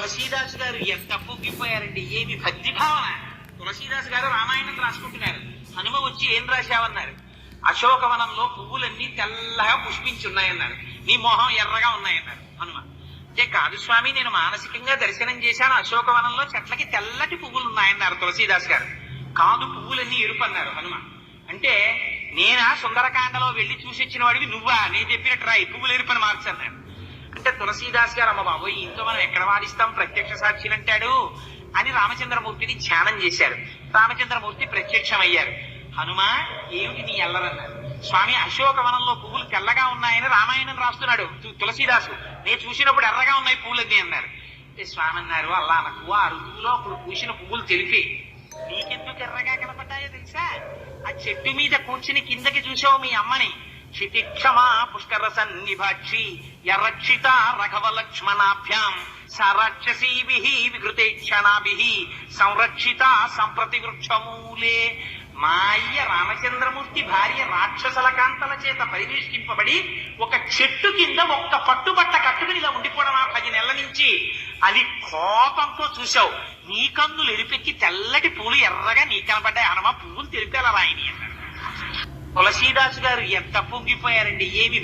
తులసీదాసు గారు ఎంత పొంగిపోయారండి, ఏమి భక్తి భావన. తులసీదాసు గారు రామాయణం రాసుకుంటున్నారు. హనుమ వచ్చి ఏం రాశావన్నారు? అశోకవనంలో పువ్వులన్నీ తెల్లగా పుష్పించున్నాయన్నారు, నీ మొహం ఎర్రగా ఉన్నాయన్నారు హనుమ. అంటే కాదు స్వామి, నేను మానసికంగా దర్శనం చేశాను, అశోకవనంలో చెట్లకి తెల్లటి పువ్వులు ఉన్నాయన్నారు తులసీదాస్ గారు. కాదు, పువ్వులన్నీ ఎరుపు అన్నారు హనుమ. అంటే నేనా సుందరకాండలో వెళ్లి చూసి వచ్చిన వాడివి నువ్వా, నేను చెప్పినట్టు రాయి పువ్వులు ఎరుపని మార్చన్నాడు. అంటే తులసీదాస్ గారు, అమ్మ బాబోయ్, ఇంట్లో మనం ఎక్కడ వాదిస్తాం, ప్రత్యక్ష సాక్షిని అంటాడు అని రామచంద్రమూర్తిని ధ్యానం చేశారు. రామచంద్రమూర్తి ప్రత్యక్షమయ్యారు. హనుమ, ఏమిటి నీ ఎల్లరన్నారు. స్వామి, అశోకవనంలో పువ్వులు తెల్లగా ఉన్నాయని రామాయణం రాస్తున్నాడు తులసీదాసు, నేను చూసినప్పుడు ఎర్రగా ఉన్నాయి పువ్వులన్నీ అన్నారు. అంటే స్వామి అన్నారు, అలా అనకు, ఆ ఋతువులో అప్పుడు పూసిన పువ్వులు తెలిపి నీకెందుకు ఎర్రగా కనపడ్డాయో తెలుసా? ఆ చెట్టు మీద కూర్చుని కిందకి చూసావు మీ అమ్మని, క్షితిక్షమా పుష్కర సన్నిభాక్షి యరక్షిత రఘవ లక్ష్మణాభ్యాం సరాక్షసీభి వికృతేక్షణాభి సంరక్షిత సంప్రతి వృక్షమూలే. మా అయ్య రామచంద్రమూర్తి భార్య రాక్షసల కాంతల చేత పరివేష్టింపబడి ఒక చెట్టు కింద ఒక్క పట్టుబట్ట కట్టుకుని ఇలా ఉండిపోవడం 10 నెలల నుంచి, అది కోపంతో చూశావు. నీ కన్నులు ఎరిపెక్కి తెల్లటి పూలు ఎర్రగా నీ కనబడ్డాయి హనుమ, పువ్వులు తెలిపేలా రాయని అన్నాడు. తులసీదాసు గారు ఎంత పొంగిపోయారండి, ఏమి